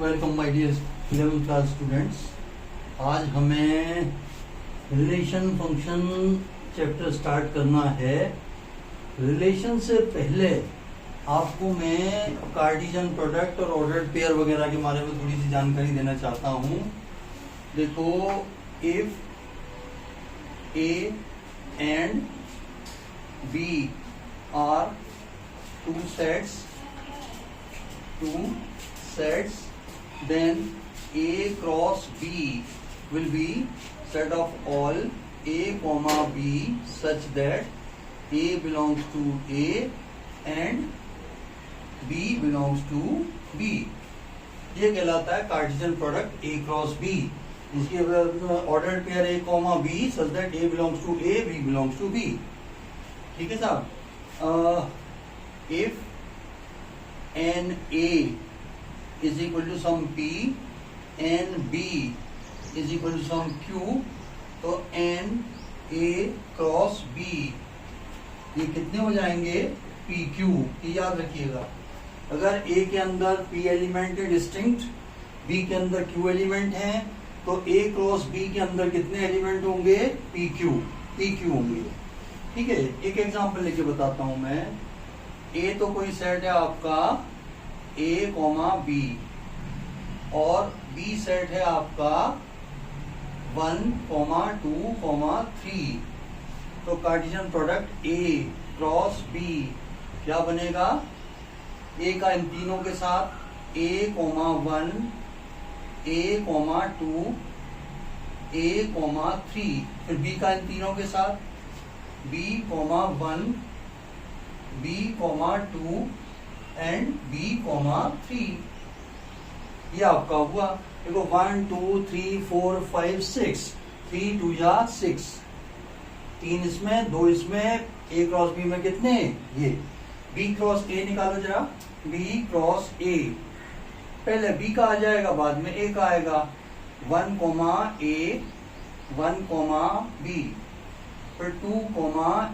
Welcome my dear 11th class students. आज हमें relation function chapter start करना है। रिलेशन से पहले आपको मैं कार्टेशियन प्रोडक्ट और ऑर्डर्ड पेयर वगैरह के बारे में थोड़ी सी जानकारी देना चाहता हूँ। देखो, if A and B are two sets, then A cross B will be set of all A comma B such that A belongs to A and B belongs to B। ये कहलाता है Cartesian product A cross B। इसकी ordered pair A comma B such that A belongs to A, B belongs to B। ठीक है साहब। If n A is equal to some P, n B is equal to some Q, तो n A cross B ये कितने हो जाएंगे? PQ। ये याद रखिएगा। अगर A के अंदर P एलिमेंट है डिस्टिंक्ट, B के अंदर Q एलिमेंट है, तो A क्रॉस B के अंदर कितने एलिमेंट होंगे? PQ होंगे। ठीक है, एक एग्जांपल लेके बताता हूं मैं। ए तो कोई सेट है आपका A कॉमा B और B सेट है आपका 1, 2, 3। तो Cartesian product A cross B क्या बनेगा? A का इन तीनों के साथ A, 1, A, 2, A, 3, फिर B का इन तीनों के साथ B, 1, B, 2 एंड B, 3। ये आपका हुआ। देखो 1, 2, 3, 4, 5, 6, 3 2 या 6, 3 इसमें, 2 इसमें। A क्रॉस B में कितने? ये B क्रॉस A निकालो जरा। B क्रॉस A पहले B का आ जाएगा, बाद में A का आएगा। 1 A, 1 B, फिर 2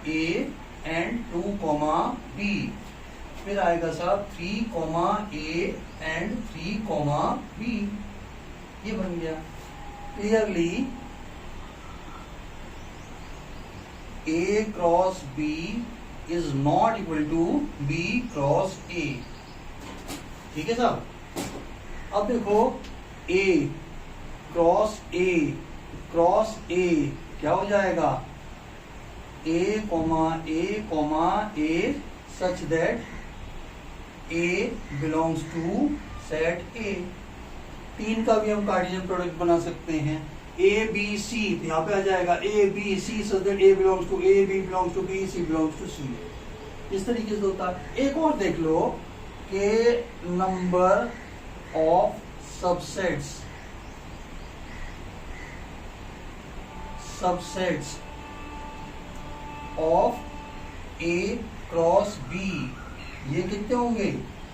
A एंड 2 B, फिर आएगा साहब 3 A एंड 3 B। ये बन गया। Clearly A cross B is not equal to B cross A। ठीक है साहब। अब देखो A क्रॉस A क्या हो जाएगा? A, such that A belongs to set A। 3 का भी हम कार्टेशियन प्रोडक्ट बना सकते हैं। A, B, C, तो यहाँ पे आ जाएगा A, B, C, such that A belongs to A, B belongs to B, C belongs to C। इस तरीके से होता है। एक और देख लो कि number of subsets of A cross B ये कितने होंगे?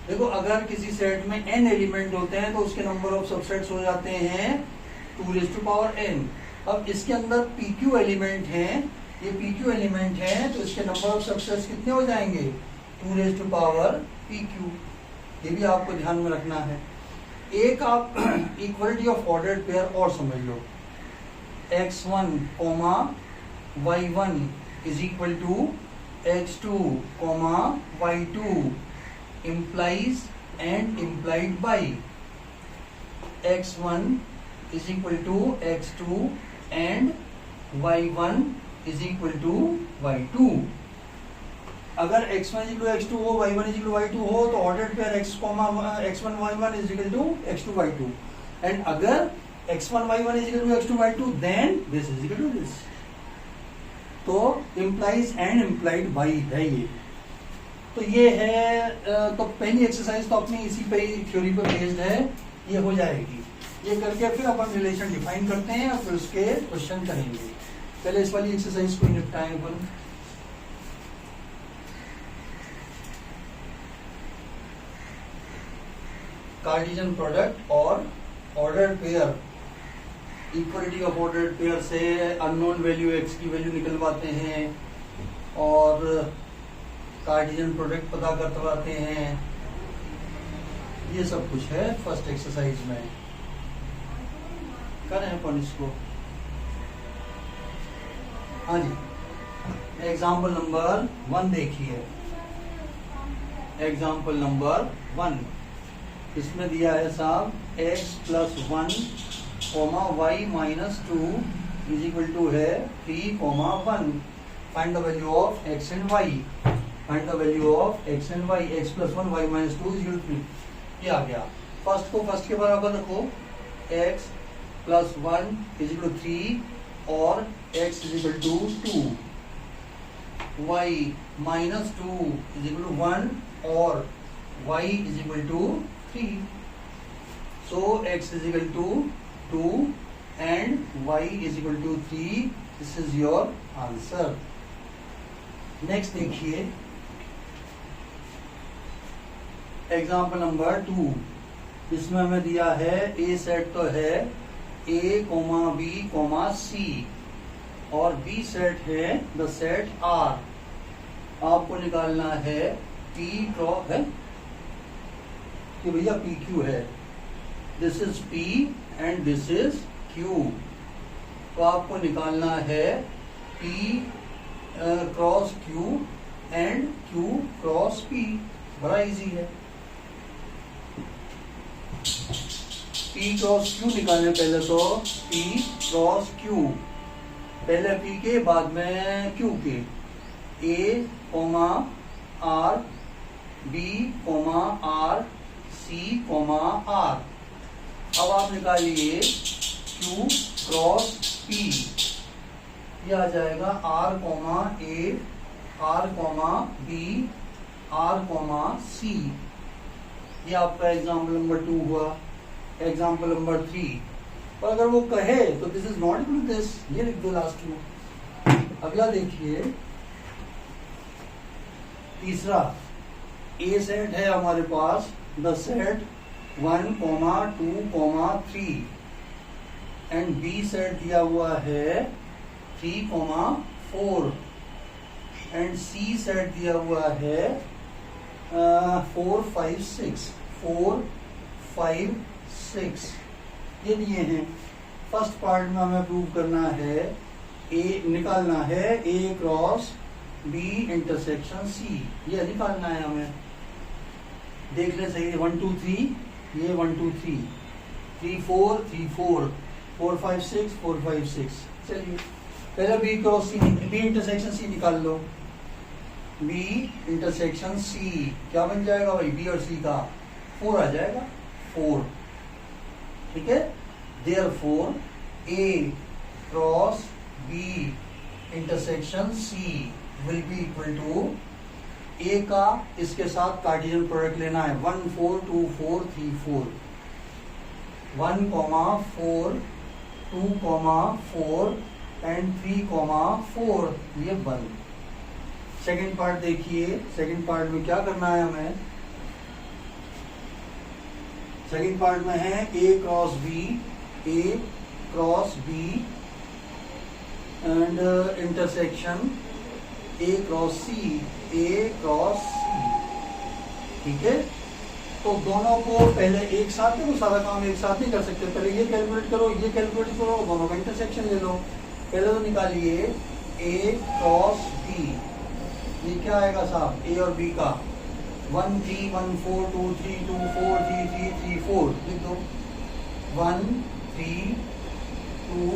देखो, अगर किसी सेट में n एलिमेंट होते हैं तो उसके नंबर ऑफ सबसेट्स हो जाते हैं 2n। अब इसके अंदर PQ एलिमेंट है, ये PQ एलिमेंट है, तो इसके नंबर ऑफ सबसेट्स कितने हो जाएंगे? 2PQ। ये भी आपको ध्यान में रखना है। एक आप इक्वलिटी ऑफ ऑर्डर्ड पेयर और समझ लो। x1, y1 is equal to x2, y2 implies and implied by x1 is equal to x2 and y1 is equal to y2। अगर x1 is equal to x2 हो, y1 is equal to y2 हो, तो ordered pair x1 y1 is equal to x2 y2। And अगर x1 y1 is equal to x2 y2, then this is equal to this। तो implies and implied by है ये। तो ये है। तो पहली एक्सरसाइज तो अपनी इसी पे थ्योरी पे बेस्ड है, ये हो जाएगी। ये करके फिर अपन रिलेशन डिफाइन करते हैं और फिर उसके क्वेश्चन करेंगे। पहले इस वाली एक्सरसाइज को निपटाएं अपन। कार्टेशियन प्रोडक्ट और ordered pair, equality of ordered pair से अननोन वैल्यू x की वैल्यू निकलवाते हैं और कार्टेशियन प्रोडक्ट पता करवाते हैं। ये सब कुछ है फर्स्ट एक्सरसाइज में। करें अपन इसको। हाँ जी, एग्जाम्पल नंबर 1 देखिए। एग्जाम्पल नंबर 1 इसमें दिया है साहब x + 1, y - 2 is equal to है 3, 1। Find the value of x and y। Find the value of x and y। x + 1, y - 2 is equal to 3। ये आ गया। फर्स्ट को फर्स्ट के बराबर रखो, x + 1 इज इक्वल टू 3 और x is equal to 2, y - 2 is equal to 1 और y is equal to 3। So x is equal to 2 and y is equal to 3. This is your answer. Next देखिए example number 2। इसमें हमें दिया है ए set तो है a, b, c और b set है द सेट R। आपको निकालना है p क्रॉस है कि भैया पी क्यू है। This is P and this is Q। तो आपको निकालना है P cross Q and Q cross P। बड़ा इजी है। P क्रॉस Q निकालने पहले तो P क्रॉस Q, पहले P के बाद में Q के। A, R, B, R, C, R। अब आप निकालिए Q क्रॉस P। ये आ जाएगा R, A, R, B, R, C। ये आपका एग्जाम्पल नंबर 2 हुआ। एग्जाम्पल नंबर 3 और अगर वो कहे तो this is not equal to this, ये लिख दो लास्ट में। अगला देखिए तीसरा। ए सेट है हमारे पास the set 1, 2, 3 and B set दिया हुआ है 3, 4 एंड सी सेट दिया हुआ है 4, 5, 6 ये दिए हैं। फर्स्ट पार्ट में हमें प्रूव करना है ए, निकालना है A cross B intersection C। ये निकालना है हमें। देख ले सही, 1, 2, 3, ये 1, 2, 3, 3, 4, 3, 4, 4, 5, 6, 4, 5, 6। चलिए पहले B cross C, B intersection C निकाल लो। B इंटरसेक्शन C क्या बन जाएगा भाई? B और C का 4 आ जाएगा, 4। ठीक है। Therefore A cross B intersection C will be equal to A का इसके साथ कार्टेशियन प्रोडक्ट लेना है। 1, 4, 2, 4, 3, 4, 1, 4, 2, 4 एंड 3, 4 ये बन। सेकेंड पार्ट देखिए। सेकेंड पार्ट में क्या करना है हमें? सेकेंड पार्ट में है A cross B and intersection A cross C। ठीक है। तो दोनों को पहले एक साथ में, तो सारा काम एक साथ नहीं कर सकते। पहले ये कैलकुलेट करो, ये कैलकुलेट करो, दोनों का इंटरसेक्शन ले लो। पहले तो निकालिए A क्रॉस B। ये क्या आएगा साहब? A और B का 1, 3, 1, 4, 2, 3, 2, 4, 3, 3, 3, 4 लिख दो। 1, 3, 2,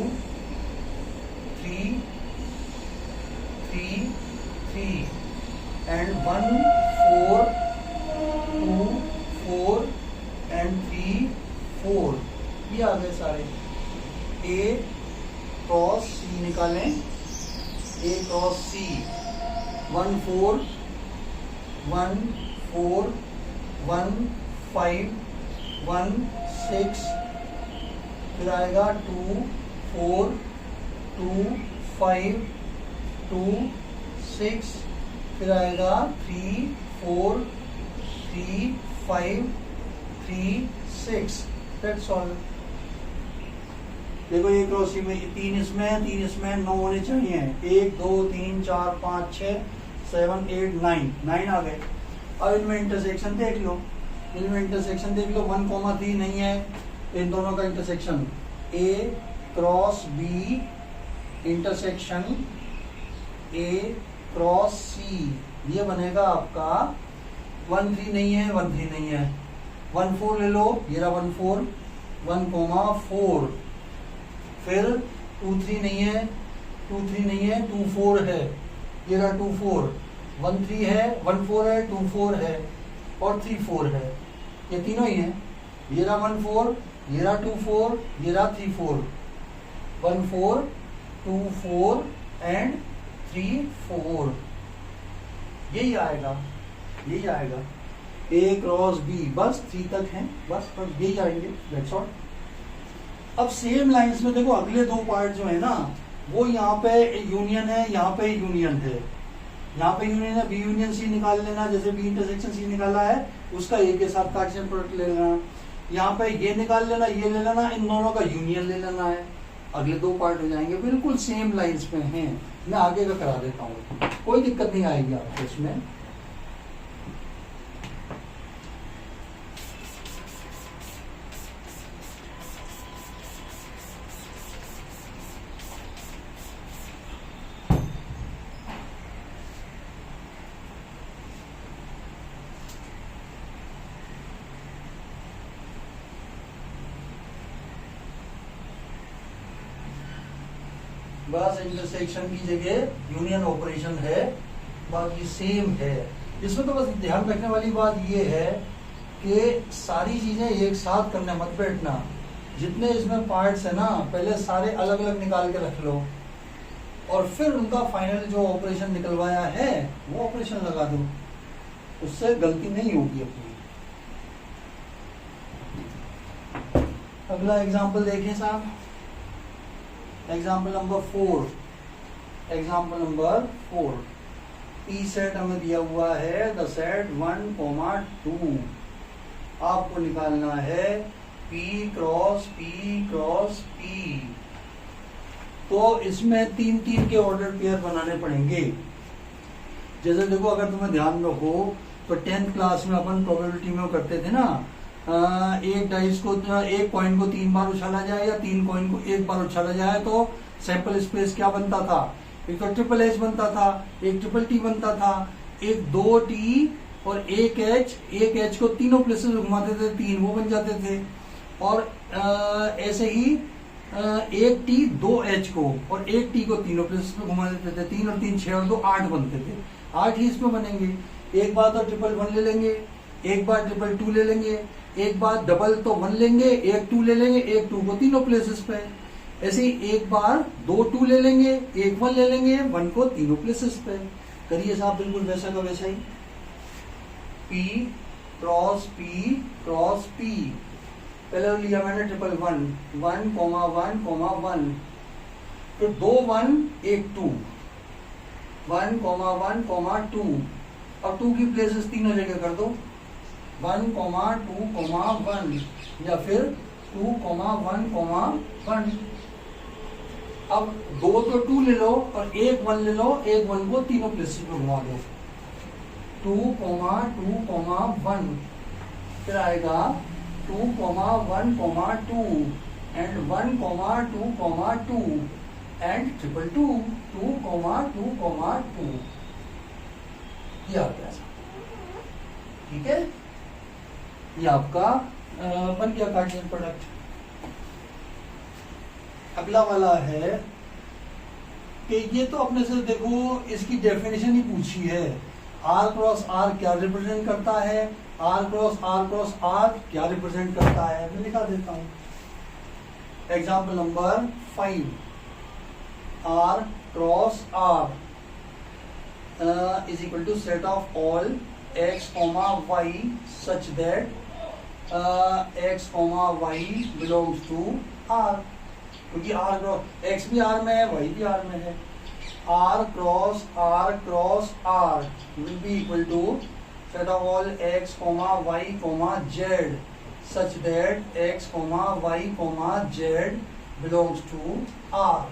3, 3, 3 एंड 1, 4, 2, 4 एंड 3, 4 ये आ गए सारे। A क्रॉस C निकालें। A क्रॉस C 1, 4, 1, 4, 1, 5, 1, 6 फिर आएगा 2, 4, 2, 5, 2, 6 फिर आएगा 3, 4, 3, 5, 3, 6। That's all. देखो ये क्रॉस C में 3 इसमें 9 होने चाहिए। 1, 2, 3, 4, 5, 6, 7, 8, 9 आ गए। अब इनमें इंटरसेक्शन देख लो। इनमें इंटरसेक्शन देख लो, 1,3 नहीं है तो इन दोनों का intersection A cross B intersection A cross C, ये बनेगा आपका 1,3 नहीं है, 1,3 नहीं है, 1,4 ले लो, ये रहा 1,4, 1,4, फिर 2,3 नहीं है, 2,3 नहीं है, 2,4 है, ये रहा 2,4, 1,3 है, 1,4 है, 2,4 है और 3,4 है, ये तीनों ही है, ये रहा 1,4, ये रहा 2,4, ये रहा 3,4, 1,4, 2,4 एंड 3,4, यही आएगा, यही आएगा A क्रॉस B, बस 3 तक है, बस यही आएंगे, दैट्स ऑल। अब सेम लाइंस में देखो अगले दो पार्ट जो है ना, वो यहाँ पे यूनियन है, यहाँ पे यूनियन है, यहाँ पे यूनियन है, बी यूनियन सी निकाल लेना, जैसे बी इंटरसेक्शन सी निकाला है उसका ए के साथ कार्टेशियन प्रोडक्ट ले लेना, यहाँ पे ये निकाल लेना, ये ले लेना, इन दोनों का यूनियन ले लेना है, अगले दो पार्ट हो जाएंगे, बिल्कुल सेम लाइंस में हैं। मैं आगे का करा देता हूँ, कोई दिक्कत नहीं आएगी आपको इसमें। बस इंटरसेक्शन की जगह यूनियन ऑपरेशन है, बाकी सेम है। इसमें तो बस ध्यान रखने वाली बात ये है कि सारी चीजें एक साथ करने मत बैठना, जितने इसमें पार्ट्स है ना पहले सारे अलग अलग निकाल के रख लो और फिर उनका फाइनल जो ऑपरेशन निकलवाया है वो ऑपरेशन लगा दो, उससे गलती नहीं होगी अपनी। अगला एग्जांपल देखें साहब, example number 4, example number 4, P set हमें दिया हुआ है, द सेट 1,2, आपको निकालना है P cross P cross P। तो इसमें 3-3 के ऑर्डर पेयर बनाने पड़ेंगे। जैसे देखो अगर तुम्हें ध्यान रखो तो 10th क्लास में अपन प्रोबेबिलिटी में करते थे ना, एक डाइस को, एक पॉइंट को 3 बार उछाला जाए या 3 कॉइन को 1 बार उछाला जाए तो सैंपल स्पेस क्या बनता था, एक तो ट्रिपल एच बनता था, एक ट्रिपल टी बनता था, एक 2 टी और एक एच को तीनों प्लेसेस घुमाते थे, 3 वो बन जाते थे। और ऐसे ही एक टी 2 एच को और एक टी को तीनों प्लेसेस पे घुमा देते थे, 3 और 3 6 और 2 8 बनते थे, 8 ही इसमें बनेंगे। एक बार तो ट्रिपल 1 ले लेंगे, एक बार ट्रिपल 2 ले लेंगे, एक बार डबल तो 1 लेंगे, एक 2 ले लेंगे, एक 2 को तीनों प्लेसेस पे। ऐसे ही एक बार 2 2 ले लेंगे, एक 1 ले लेंगे, 1 को तीनों प्लेसेस पे। करिए साहब बिल्कुल वैसा का वैसा ही, P cross P cross P। पहले लिया मैंने ट्रिपल 1, 1,1,1, फिर 2 1 1 2, 1,1,2 और 2 की प्लेसेस तीनों जगह कर दो, 1,2,1 या फिर 2,1,1। अब 2 तो 2 ले लो और एक 1 ले लो, एक 1 को तीनों प्लेसेस पे घुमा दो, 2,2,1, फिर आएगा 2,1,2 एंड 1,2,2 एंड ट्रिपल 2, 2,2,2। ये आ गया, ठीक है, ये आपका बन गया कार्टेशियन प्रोडक्ट। अगला वाला है कि ये तो अपने से देखो इसकी डेफिनेशन ही पूछी है, R क्रॉस R क्या रिप्रेजेंट करता है, R क्रॉस R क्या रिप्रेजेंट करता है, मैं लिखा देता हूं। Example number 5, R cross R is equal to set of all x, y such that x, y belongs to R, क्योंकि R क्रॉस x भी R में है, y भी R में है। R cross R will be equal to set of all x, y, z such that x, y, z belongs to R।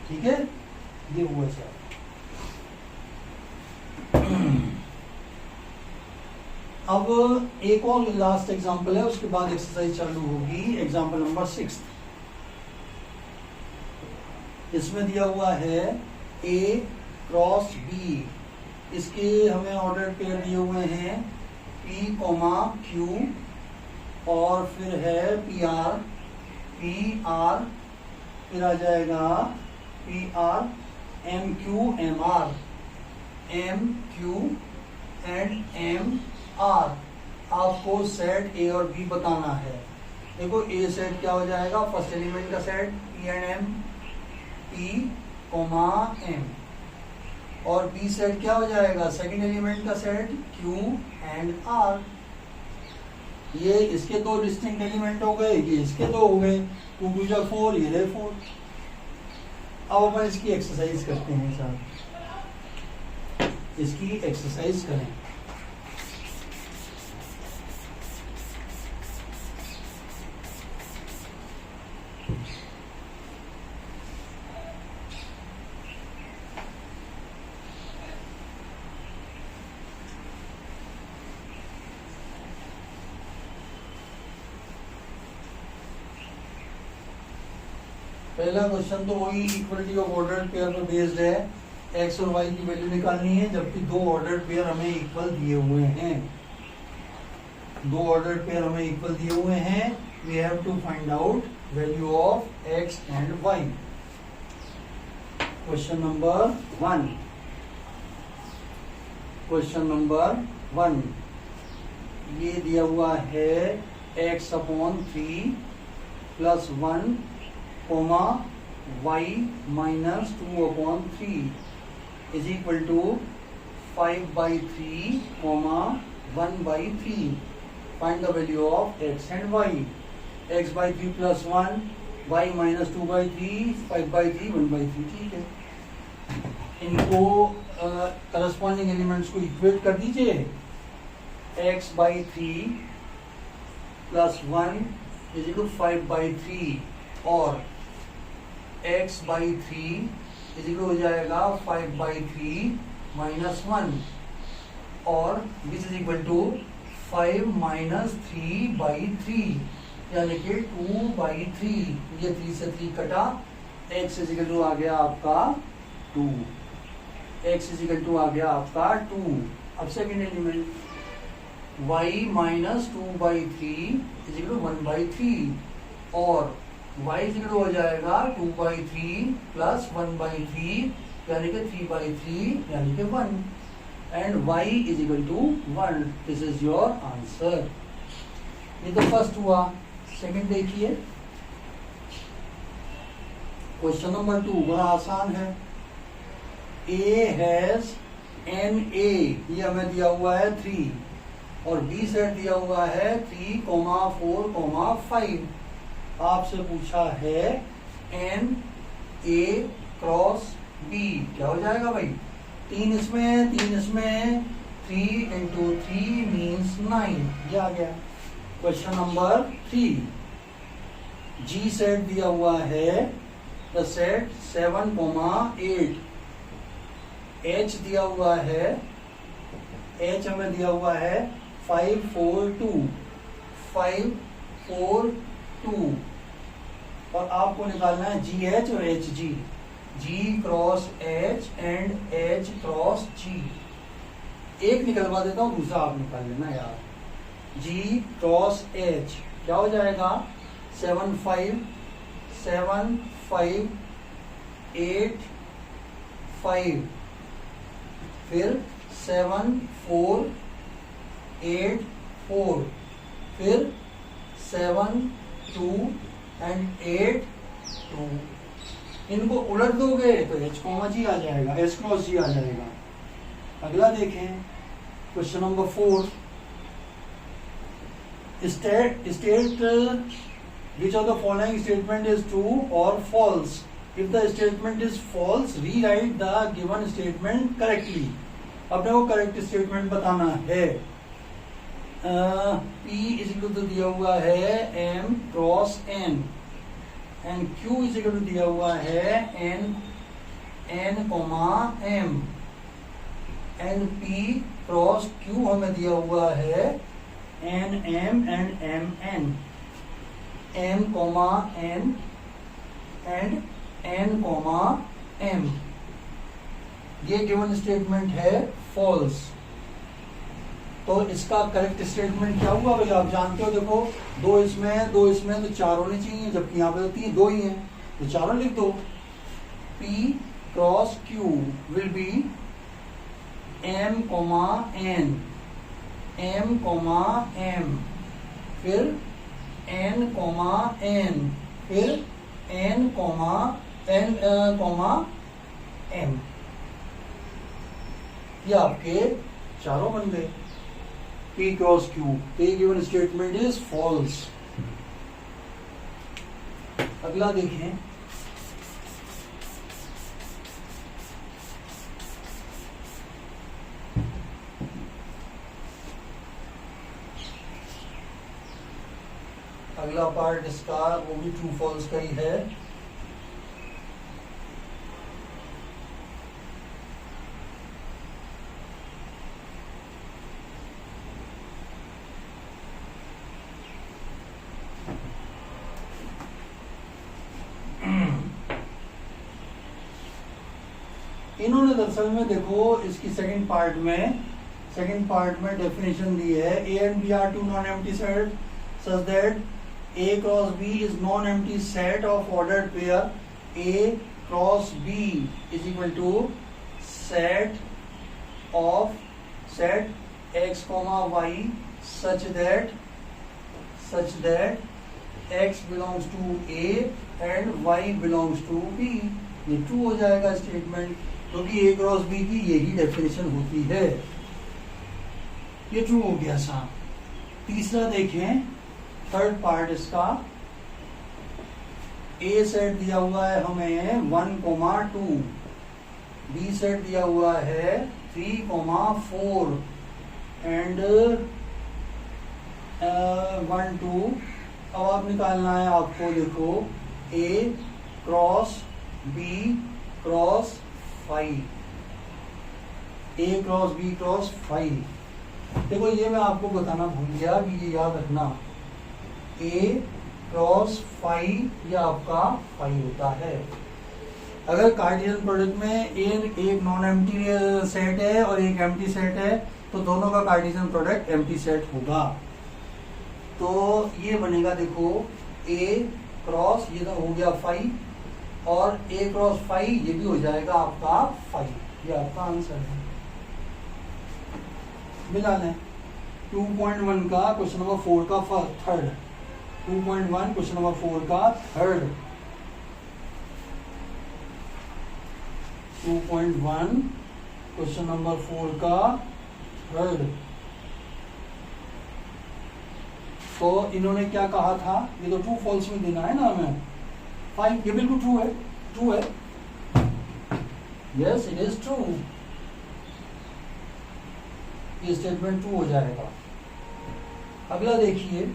ठीक है, ये हुआ सर। अब एक और लास्ट एग्जांपल है, उसके बाद एक्सरसाइज चालू होगी। एग्जांपल नंबर 6, इसमें दिया हुआ है A क्रॉस B। इसके हमें ऑर्डर पेयर दिए हुए हैं P, Q और फिर है PR, फिर आ जाएगा PR, MQ, MQ and MR। आपको सेट A और B बताना है। देखो A सेट क्या हो जाएगा, फर्स्ट एलिमेंट का set P and M, P, M, और B सेट क्या हो जाएगा, सेकंड एलिमेंट का सेट Q एंड R। ये इसके दो डिस्टिंक्ट एलिमेंट हो गए, ये इसके दो हो गए, 2 2 जा 4, ये रहे 4। अब अपन इसकी एक्सरसाइज करते हैं साहब, इसकी एक्सरसाइज करें। पहला क्वेश्चन तो वही इक्वलिटी ऑफ ऑर्डर्ड पेयर पर बेस्ड है। एक्स और वाई की वैल्यू निकालनी है, जबकि दो ऑर्डर्ड पेयर हमें इक्वल दिए हुए हैं। दो ऑर्डर्ड पेयर हमें इक्वल दिए हुए हैं। We have to find out value of x and y. Question number 1, question number 1 ये दिया हुआ है x/3 plus 1 comma y minus 2/3 is equal to 5/3 comma 1/3। Find the value of x and y। x/3 plus 1, y minus 2/3, 5/3, 1/3। ठीक है, इनको corresponding elements को equate कर दीजिए। x/3 प्लस 1 इज इक्वल 5/3 और x/3 इज इक्वल हो जाएगा 5/3 माइनस 1 और this is equal to 5 minus 3/3 यानी कि 2/3। ये 3 से 3 कटा, x इज इक्वल टू आ गया आपका 2। x इज इक्वल टू आ गया आपका 2। अब second element y minus 2/3 is equal to 1/3 और y इज इक्वल हो जाएगा 2/3 प्लस 1/3 यानी कि 3/3 यानी कि 1 and y is equal to 1। This is your answer. ये तो फर्स्ट हुआ। सेकंड देखिए, क्वेश्चन नंबर 2 बड़ा आसान है। A हैज NA, ये हमें दिया हुआ है 3 और B सेट दिया हुआ है 3, 4, 5। आपसे पूछा है NA क्रॉस B, क्या हो जाएगा भाई? 3 इसमें है, 3 इसमें है, 3 into 3 means 9। ये आ गया। क्वेश्चन नंबर 3, G सेट दिया हुआ है द सेट 7, 8। H दिया हुआ है, H हमें दिया हुआ है 5, 4, 2, 5, 4, 2 और आपको निकालना है GH और HG, G cross H and H cross G। एक निकलवा देता हूं, दूसरा आप निकाल लेना यार। G क्रॉस H क्या हो जाएगा? 7, 5, 8, 5 फिर 7, 4, 8, 4 फिर 7, 2 एंड 8, 2। इनको उलट दोगे तो H कॉमा G आ जाएगा, H क्रॉस G आ जाएगा। अगला देखें, question number 4, state which of the following statement is true or false. If the statement is false, rewrite the given statement correctly. अपने को करेक्ट स्टेटमेंट बताना है। P इज इक्वल टू दिया हुआ है M cross N and Q is equal to दिया हुआ है N, M and P cross Q हमें दिया हुआ है N M and M N, M comma N and N comma M. ये गिवन स्टेटमेंट है फॉल्स। तो इसका करेक्ट स्टेटमेंट क्या हुआ भाई, आप जानते हो, देखो दो इसमें तो चार होने चाहिए, जबकि यहाँ पे तो तीन दो ही हैं, तो चारों लिख दो। P cross Q will be M comma N, M comma M, फिर N कॉमा N, फिर N comma N comma M। ये आपके चारों बन गए P क्रॉस Q। ये गिवन स्टेटमेंट इज फॉल्स। अगला देखें, अगला पार्ट इसका वो भी ट्रू फॉल्स का ही है। इन्होंने दरअसल में देखो इसकी सेकंड पार्ट में डेफिनेशन दी है, A and B are two non empty set such that A cross B is non-empty set of ordered pair A cross B is equal to set of set x comma y such that x belongs to A and y belongs to B। ये true हो जाएगा statement, क्योंकि A cross B की यही definition होती है। ये true हो गया साहब। तीसरा देखें, थर्ड पार्ट इसका, ए सेट दिया हुआ है हमें 1,2, बी सेट दिया हुआ है 3,4 एंड 1 2। अब आप निकालना है आपको, देखो ए क्रॉस बी क्रॉस 5, ए क्रॉस बी क्रॉस 5। देखो ये मैं आपको बताना भूल गया कि ये याद रखना, A क्रॉस 5 यह आपका 5 होता है। अगर कार्टेशियन प्रोडक्ट में एक नॉन एम्प्टी सेट है और एक एम्प्टी सेट है, तो दोनों का कार्टेशियन प्रोडक्ट एम्प्टी सेट होगा। तो ये बनेगा, देखो A क्रॉस, ये तो हो गया 5, और A क्रॉस 5 ये भी हो जाएगा आपका 5। ये आपका आंसर है। मिला लें 2.1 का क्वेश्चन नंबर 4 का थर्ड, 2.1 क्वेश्चन नंबर 4 का थर्ड, 2.1 क्वेश्चन नंबर 4 का थर्ड। तो इन्होंने क्या कहा था, ये तो ट्रू फॉल्स में देना है ना हमें, 5, ये बिल्कुल ट्रू है, यस इट इज ट्रू। ये स्टेटमेंट ट्रू हो जाएगा। अगला देखिए,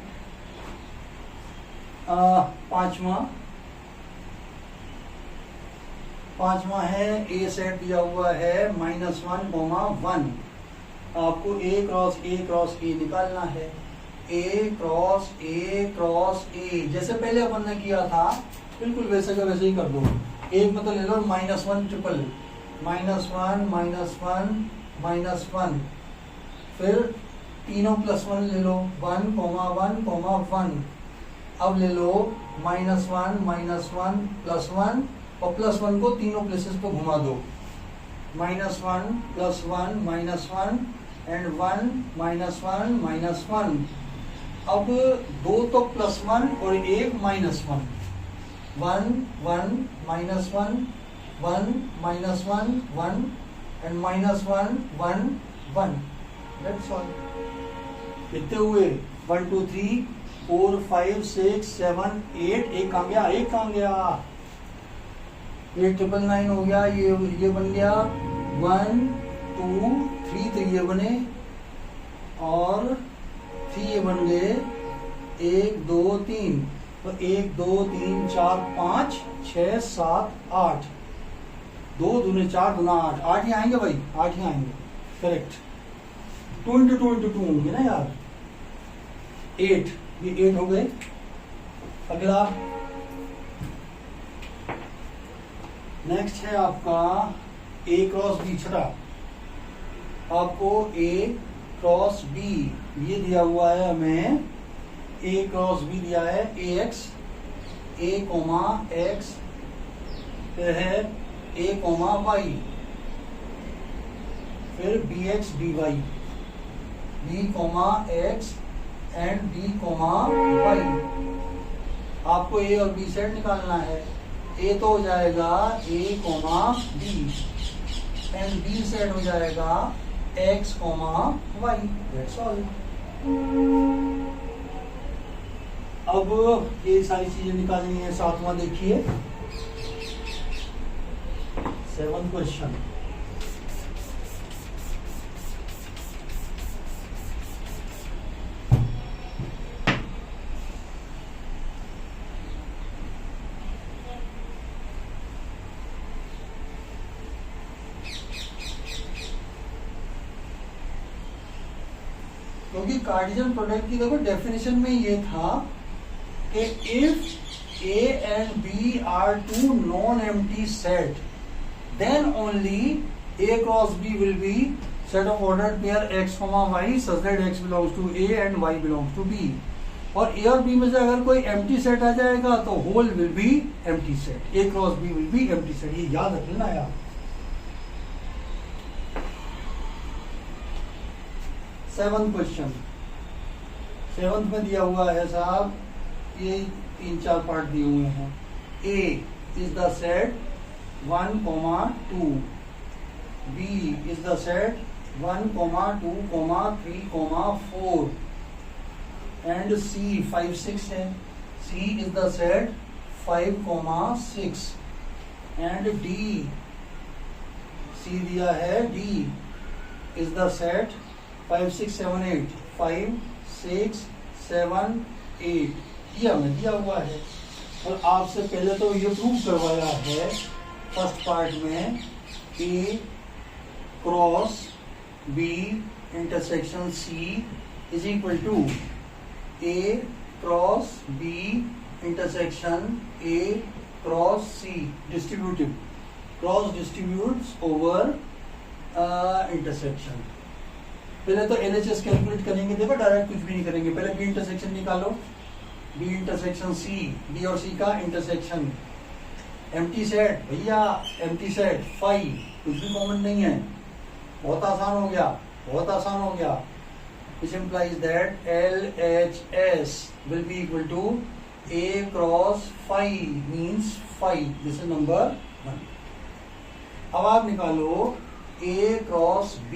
पांचवा है, ए सेट दिया हुआ है -1,1। आपको ए क्रॉस ए निकालना है। ए क्रॉस ए जैसे पहले अपन ने किया था, बिल्कुल वैसे का वैसे ही कर दो। एक मतलब ले लो -1 ट्रिपल, -1, फिर तीनों +1 ले लो, 1,1,1। अब ले लो -1 +1 और +1 को तीनों प्लेसेस पे घुमा दो, -1 +1 एंड 1 -1। अब दो तो +1 और एक -1, 1 1 -1 1 -1 1 एंड -1 1 1। That's all. कितने हुए, 1 2 3 4 5 6 7 8। एक कहाँ गया, 8,999 हो गया। ये बन गया 1 2 3 तो ये बने, और 3 ये बन गए, 1 2 3। तो 1 2 3 4 5 6 7 8, 2 दूने 4 दूना 8, 8 ही आएंगे भाई, 8 ही आएंगे, करेक्ट। 2 इंटू 2 इंटू 2 होंगे ना यार, 8, ये 8 हो गए। अगला नेक्स्ट है आपका A क्रॉस B, छठा आपको A क्रॉस B ये दिया हुआ है हमें, A क्रॉस B दिया है AX, A कोमा X, फिर है A कोमा Y, फिर BX BY, B comma X and B comma Y। आपको A और B सेट निकालना है। A तो हो जाएगा A comma B and B set हो जाएगा X comma Y। That's all. अब ये सारी चीजें निकालनी है। सातवां देखिए, 7th क्वेश्चन। क्योंकि कार्टेशियन प्रोडक्ट की देखो डेफिनेशन में ये था कि if A and B are two non empty set then only A cross B will be set of ordered pair X, Y such that X belongs to A and Y belongs to B। और A और B में से अगर कोई empty set आ जाएगा तो whole will be empty set, A cross B will be empty set. ये याद रख लेना यार। 7th क्वेश्चन, 7th में दिया हुआ है साहब, ये 3-4 पार्ट दिए हुए हैं। A is the set 1, 2, B is the set 1, 2, 3, 4 and C 5, 6 है। C is the set 5, 6 and D, C दिया है, D इज द सेट 5, 6, 7, 8, 5, 6, 7, 8 ये हमें दिया हुआ है। और आपसे पहले तो ये प्रूव करवाया है फर्स्ट पार्ट में A cross B intersection C is equal to A cross B intersection A cross C distributive, cross distributes over intersection. पहले तो LHS कैलकुलेट करेंगे, देखो डायरेक्ट कुछ भी नहीं करेंगे, पहले B इंटरसेक्शन निकालो, B इंटरसेक्शन C, B और C का इंटरसेक्शन। एम्प्टी सेट भैया, एम्प्टी सेट 5, कुछ भी कॉमन नहीं है, बहुत आसान हो गया, बहुत आसान हो गया। Which implies that LHS will be equal to A cross 5 means 5. This is number 1. अब आप निकालो A क्रॉस B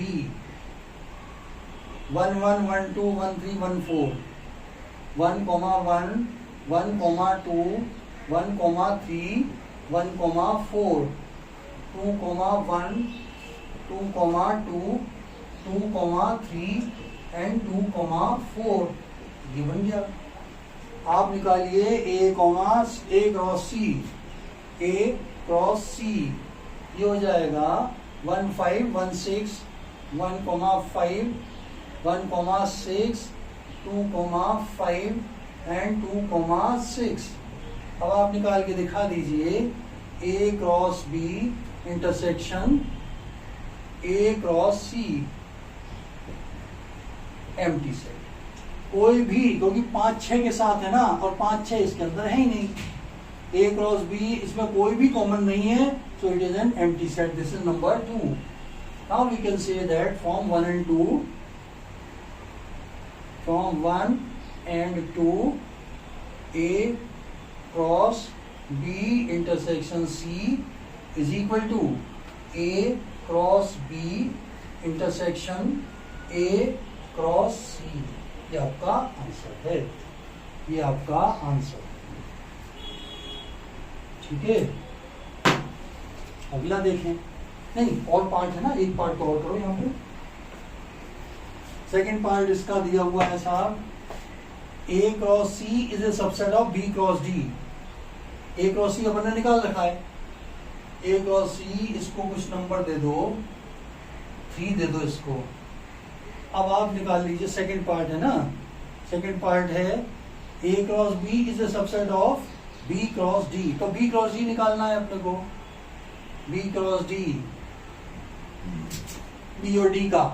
1, 1, 1, 2, 1, 3, 1, 4, 1, 1, 1, 2, 1, 3, 1, 4, 2, 1, 2, 2, 2, 3 एंड 2, 4 ये बन गया। आप निकालिए A cross C, A cross C ये हो जाएगा 1, 5, 1, 6, 1, 5, 1, 6, 2, 5 एंड 2, 6। अब आप निकाल के दिखा दीजिए A cross B intersection A cross C empty set. कोई भी, क्योंकि 5, 6 के साथ है ना, और 5, 6 इसके अंदर है ही नहीं। A क्रॉस B इसमें कोई भी कॉमन नहीं है, so it is an empty set. This is number 2. Now we can say that from 1 and 2, from 1 and 2, A cross B intersection C is equal to A cross B intersection A cross C. ये आपका answer है, ये आपका answer. ठीक है, अगला देखें। नहीं, और पार्ट है ना, एक पार्ट को और करो यहाँ पे। सेकेंड पार्ट इसका दिया हुआ है साहब, A cross C is a subset of B cross D। A cross C अपन ने निकाल रखा है। A क्रॉस C इसको कुछ नंबर दे दो, 3 दे दो इसको। अब आप निकाल लीजिए, सेकंड पार्ट है ना, सेकंड पार्ट है A cross B is a subset of B cross D। तो B क्रॉस D निकालना है अपने को, B क्रॉस D, B और D का,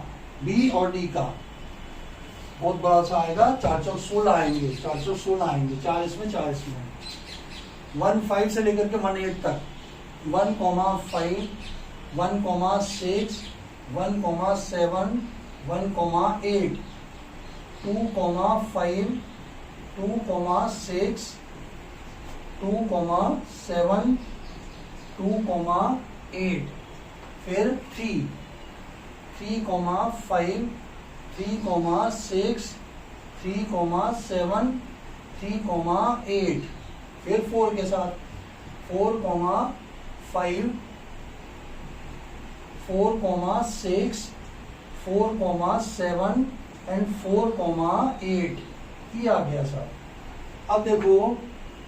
B और D का बहुत बड़ा सा आएगा, 416 आएंगे, 416 आएंगे, 4 इसमें 4 इसमें, 1.5 से लेकर के 1.8 तक, 1,5, 1,6, 1,7, 1,8, 2,5, 2,6, 2,7, 2,8, फिर 3, 3,5, 3,6, 3,7, 3,8, फिर 4 के साथ 4,5, 4,6, 4,7 एंड 4,8, ये आ गया सर। अब देखो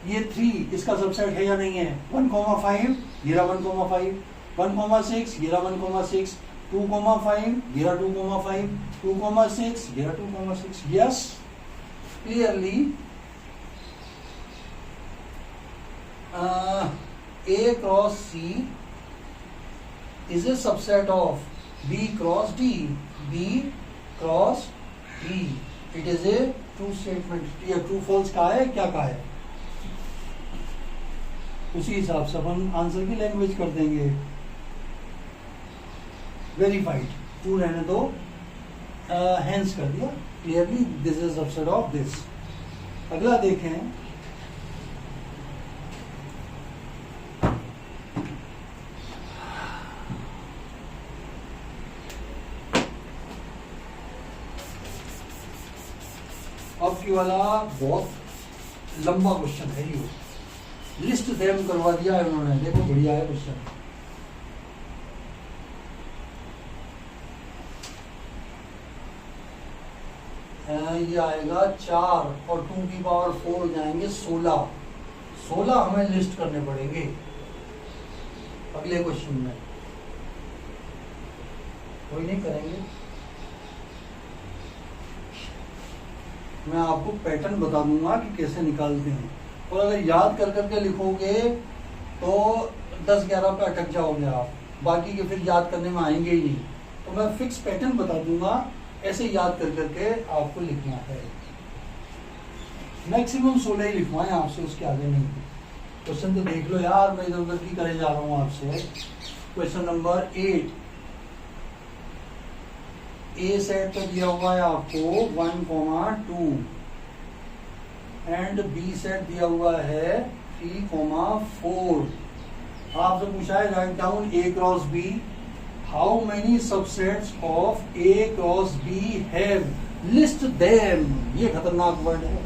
ये 3 इसका सबसेट है या नहीं है, 1,5 गिरा 1,5, 1,6 गिरा 1,6, 2,5 गिरा 2,5, 2,6 गिरा 2,6, yes clearly A cross C is a subset of B cross D, B cross D, it is a true statement। ये ट्रू फॉल्स का है, क्या का है, उसी हिसाब से अपन आंसर की लैंग्वेज कर देंगे। वेरीफाइड, ट्रू रहने दो, हेंस कर दिया clearly, this is subset of this. अगला देखें, अब की वाला बहुत लंबा क्वेश्चन है, ये लिस्ट देम करवा दिया है उन्होंने, देखो बढ़िया है क्वेश्चन। ये आएगा 4 और 2 की पावर 4 हो जाएंगे 16, 16 हमें लिस्ट करने पड़ेंगे अगले क्वेश्चन में, कोई नहीं करेंगे। मैं आपको पैटर्न बता दूंगा कि कैसे निकालते हैं, और अगर याद कर करके लिखोगे तो 10-11 पे अटक जाओगे आप, बाकी के फिर याद करने में आएंगे ही नहीं। तो मैं फिक्स पैटर्न बता दूंगा, ऐसे याद कर करके आपको लिखना है। मैक्सिमम 16 ही लिखवाएं आपसे, उसके आगे नहीं। क्वेश्चन तो देख लो यार, मैं इधर उधर की करे जा रहा हूँ आपसे। क्वेश्चन नंबर 8, ए सेट तो दिया हुआ है आपको 1,2 एंड बी सेट दिया हुआ है 3,4। आपसे पूछा है write down A cross B, how many subsets of A cross B have, list them. ये खतरनाक वर्ड है,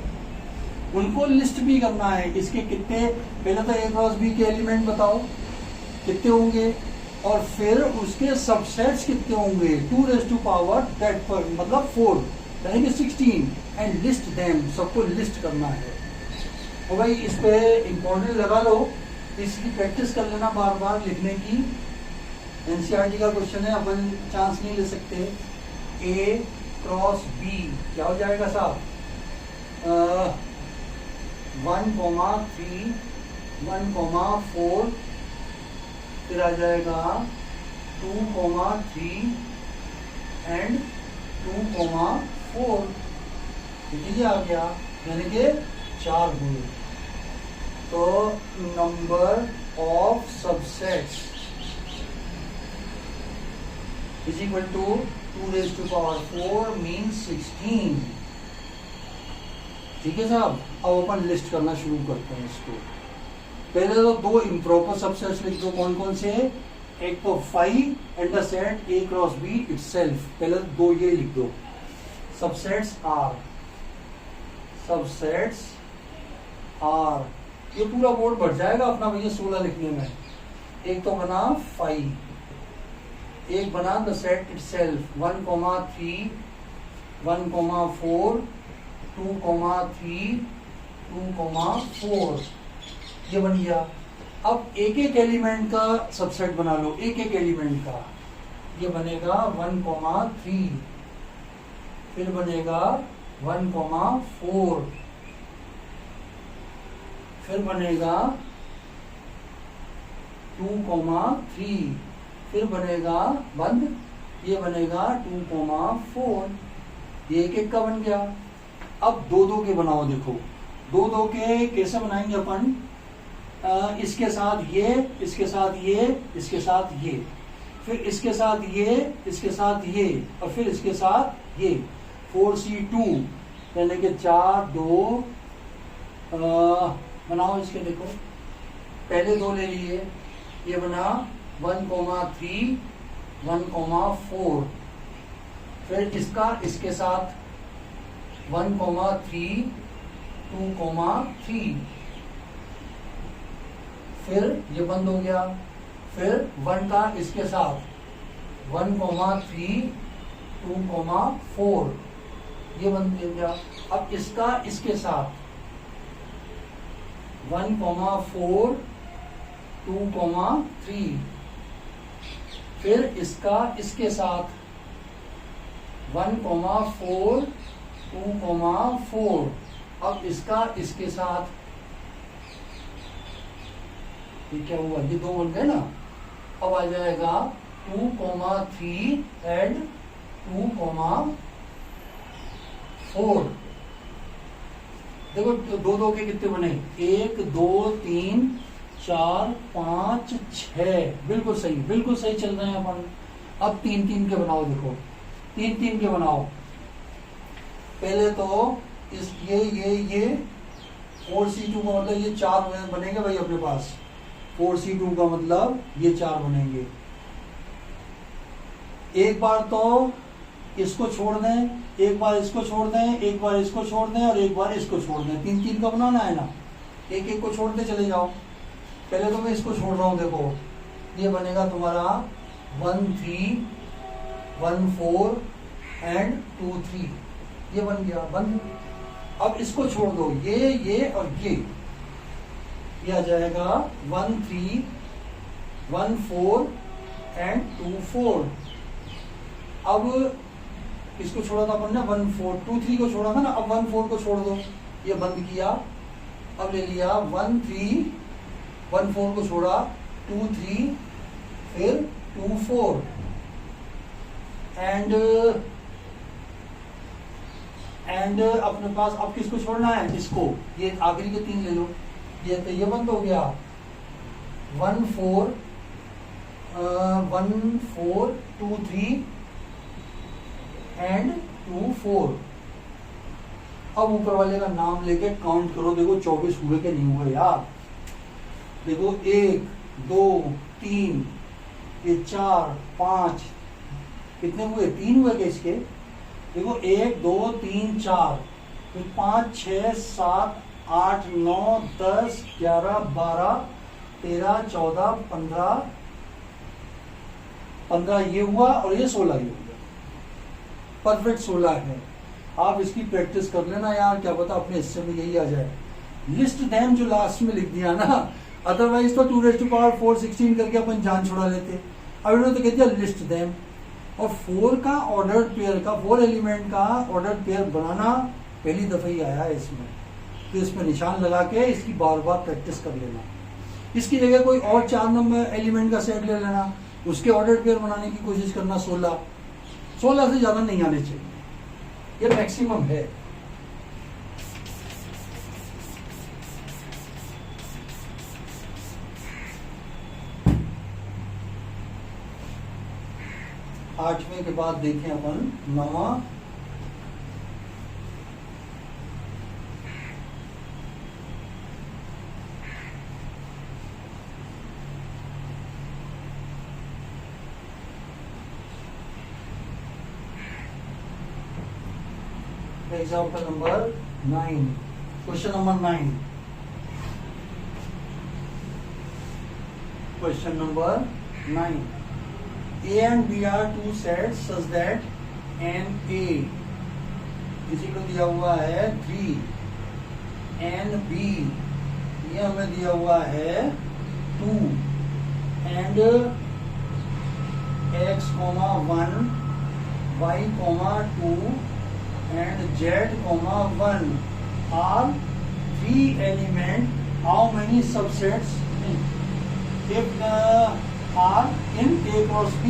उनको लिस्ट भी करना है। इसके कितने, पहले तो ए क्रॉस बी के एलिमेंट बताओ कितने होंगे, और फिर उसके सबसेट्स कितने होंगे, 2 raised to power that पर मतलब 4 यानी कि 16, एंड लिस्ट देम, सबको लिस्ट करना है। और भाई इस पे इम्पोर्टेंट लगा लो, इसकी प्रैक्टिस कर लेना बार बार लिखने की। एनसीईआरटी का क्वेश्चन है, अपन चांस नहीं ले सकते। ए क्रॉस बी क्या हो जाएगा साहब, 1,3, 1,4, फिर आ जाएगा 2,3 एंड 2,4, ये आ गया, यानी कि 4 हुए। तो number of subsets is equal to 2 raised to power 4 means 16। ठीक है साहब, अब अपन लिस्ट करना शुरू करते हैं इसको। पहले तो 2 इम्प्रॉपर सबसेट्स लिख दो, कौन कौन से, एक तो 5 and the set A cross B itself, पहले तो 2 ये लिख दो। सबसेट्स आर, सबसेट्स आर, ये पूरा बोर्ड भर जाएगा अपना भैया 16 लिखने में। एक तो बना 5, एक बना द सेट इटसेल्फ 1,3, 1,4, 2,3, 2,4, ये बन गया। अब एक एक एलिमेंट का सबसेट बना लो, एक एक एलिमेंट का। ये बनेगा 1,3, फिर बनेगा 1,4, फिर बनेगा 2,3, फिर बनेगा बंद, ये बनेगा 2,4। ये एक एक का बन गया। अब दो दो के बनाओ, देखो दो दो के कैसे बनाएंगे अपन, इसके साथ ये, इसके साथ ये, इसके साथ ये, फिर इसके साथ ये, इसके साथ ये, और फिर इसके साथ ये, 4C2 यानी कि 4 2 बनाओ इसके। देखो पहले दो ले लिए, ये बना 1,3 1,4, फिर इसका इसके साथ 1,3 2,3, फिर ये बंद हो गया, फिर 1 का इसके साथ 1,3 2,4, ये बंद हो गया। अब इसका इसके साथ 1,4 2,3, फिर इसका इसके साथ 1,4 2,4, अब इसका इसके साथ, ये क्या हुआ, ये दो बन गए ना। अब आ जाएगा 2,3 एंड 2,4। देखो दो दो के कितने बने, 1 2 3 4 5 6, बिल्कुल सही चल रहे हैं अपन। अब 3 3 के बनाओ, देखो 3 3 के बनाओ। पहले तो इस ये 4C2 का मतलब ये 4 बनेंगे भाई अपने पास, 4C2 का मतलब ये 4 बनेंगे। एक बार तो इसको छोड़ दें, एक बार इसको छोड़ दें, एक बार इसको छोड़ दें और एक बार इसको छोड़ दें। 3 3 का बनाना है ना, एक एक को छोड़ते चले जाओ। पहले तो मैं इसको छोड़ रहा हूं, देखो ये बनेगा तुम्हारा 1 3 1 4 एंड 2 3, ये बन गया बंद। अब इसको छोड़ दो, ये और ये आ जाएगा 1 3 1 4 एंड 2 4। अब इसको छोड़ा था अपन ने 1 4 2 3 को छोड़ा था ना, अब 1 4 को छोड़ दो, ये बंद किया। अब ले लिया 1 3 1 4 को छोड़ा, 2 3 फिर 2 4 एंड अपने पास अब किसको छोड़ना है, इसको, ये आखिरी के 3 ले लो। ये तो ये बंद हो गया, 1 4 2 3 एंड 2 4। अब ऊपर वाले का नाम लेके काउंट करो, देखो 24 हुए के नहीं हुए यार। देखो 1 2 3 ये 4 5, कितने हुए, 3 हुए के इसके। देखो 1 2 3 4, फिर 5 6 7 8 9 10 11 12 13 14 15 ये हुआ और ये 16 ये हुआ, परफेक्ट 16 है। आप इसकी प्रैक्टिस कर लेना यार, क्या पता अपने हिस्से में यही आ जाए। लिस्ट देम जो लास्ट में लिख दिया ना, अदरवाइज तो 2⁴ 16 करके अपन जान छुड़ा लेते। अब इन्होंने तो कह दिया लिस्ट देम, और 4 का ऑर्डर पेयर का, 4 एलिमेंट का ऑर्डर पेयर बनाना पहली दफा ही आया है इसमें, तो इसमें निशान लगा के इसकी बार बार प्रैक्टिस कर लेना। इसकी जगह कोई और 4 नंबर एलिमेंट का सेट ले लेना, उसके ऑर्डर पेयर बनाने की कोशिश करना। 16 से ज्यादा नहीं आने चाहिए, ये मैक्सिमम है। आठवें के बाद देखें अपन 9वां। Example number 9, question number 9। Question number 9, A and B are two sets such that n A इसी को दिया हुआ है 3, n B ये हमें दिया हुआ है 2, and x, 1 y, 2 and z comma 1 are three element, how many subsets if are in A cross B,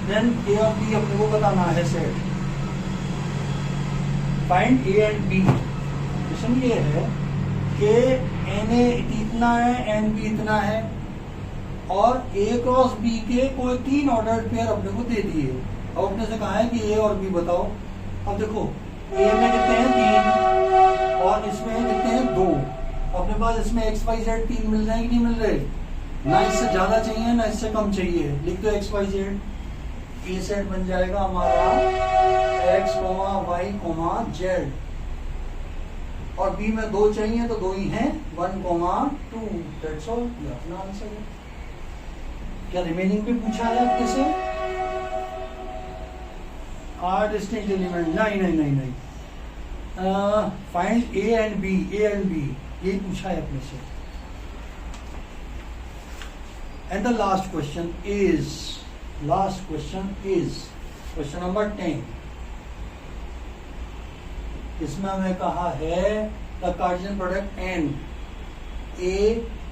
then A और B अपने को बताना है set. Find A and B. Question ये है कि Na इतना है एंड B इतना है और A क्रॉस B के कोई तीन ऑर्डर्ड पेयर अपने को दे दिए. अब अपने से कहा है कि A और B बताओ. अब देखो A में कितने हैं 3 और इसमें कितने हैं 2. अपने पास इसमें x y z 3 मिल रहे हैं कि नहीं मिल रहे. ना इससे ज्यादा चाहिए ना इससे कम चाहिए. लिख दो x y z. A set बन जाएगा हमारा x, y, z और B में 2 चाहिए तो 2 ही हैं 1, 2. That's all. ये अपना आंसर है. क्या रिमेनिंग भी पूछा है आपके से? Are distinct element. नहीं. Find A and B. ये पूछा है अपने से. And the last question is question number 10. इसमें हमें कहा है the Cartesian product an A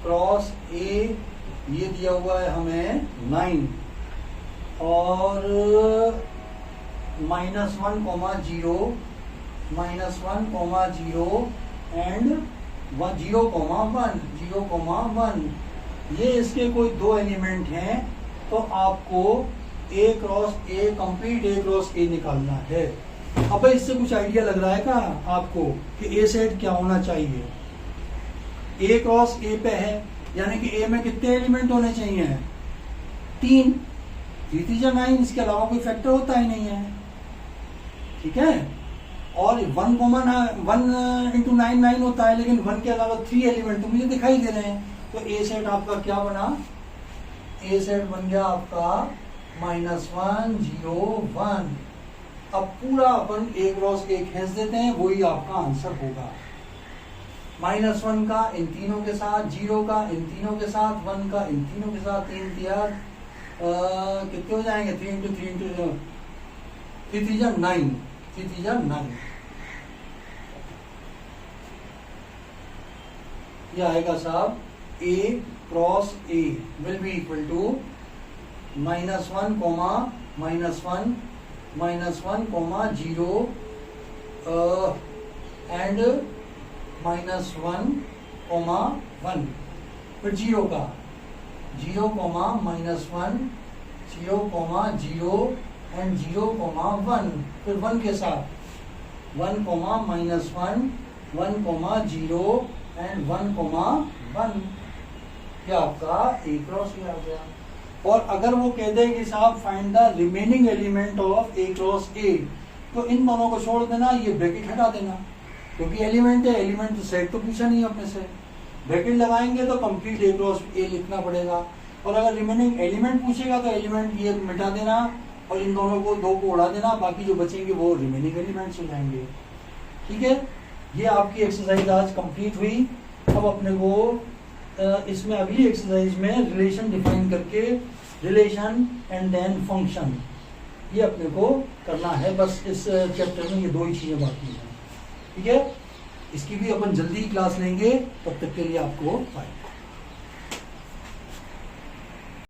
cross A, ये दिया हुआ है हमें 9 और -1, 0 एंड 0,1. ये इसके कोई दो एलिमेंट हैं तो आपको A cross A complete A cross A निकालना है. अब इससे कुछ आइडिया लग रहा है क्या आपको कि A सेट क्या होना चाहिए? A क्रॉस A पे है यानी कि A में कितने एलिमेंट होने चाहिए? 3. 3 9. इसके अलावा कोई फैक्टर होता ही नहीं है. ठीक है. और 1 into 9 होता है लेकिन 1 के अलावा 3 एलिमेंट तो मुझे दिखाई दे रहे हैं. तो A सेट आपका क्या बना? A सेट बन गया आपका -1, 0, 1. अब पूरा अपन A क्रॉस A खींच देते हैं, वही आपका आंसर होगा. -1 का इन तीनों के साथ, 0 का इन तीनों के साथ, 1 का इन तीनों के साथ. 3 3 कितने हो जाएंगे? 3 into 3 into 3 9. 3 9. ये आएगा साहब A cross A will be equal to -1, -1, -1, 0 and -1, 1. फिर 0 का 0, -1, 0, 0 एंड 0,1. फिर 1 के साथ 1, -1, 1, 0 एंड 1,1. क्या आपका A क्रॉस A आ गया. और अगर वो कह दे कि साहब find the remaining element of A cross A, तो इन दोनों को छोड़ देना, ये ब्रैकेट हटा देना क्योंकि एलिमेंट है. एलिमेंट तो सेट तो पूछा नहीं अपने से. ब्रैकेट लगाएंगे तो कंप्लीट A क्रॉस A लिखना पड़ेगा. और अगर रिमेनिंग एलिमेंट पूछेगा तो एलिमेंट ये मिटा देना और इन दोनों को 2 को उड़ा देना. बाकी जो बचेंगे वो रिमेनिंग एलिमेंट्स हो जाएंगे. ठीक है. ये आपकी एक्सरसाइज आज कंप्लीट हुई. अब अपने को इसमें अगली एक्सरसाइज में रिलेशन डिफाइन करके रिलेशन एंड देन फंक्शन, ये अपने को करना है. बस इस चैप्टर में ये 2 ही चीजें बाकी हैं. ठीक है. इसकी भी अपन जल्दी क्लास लेंगे. तब तक के लिए आपको बाय.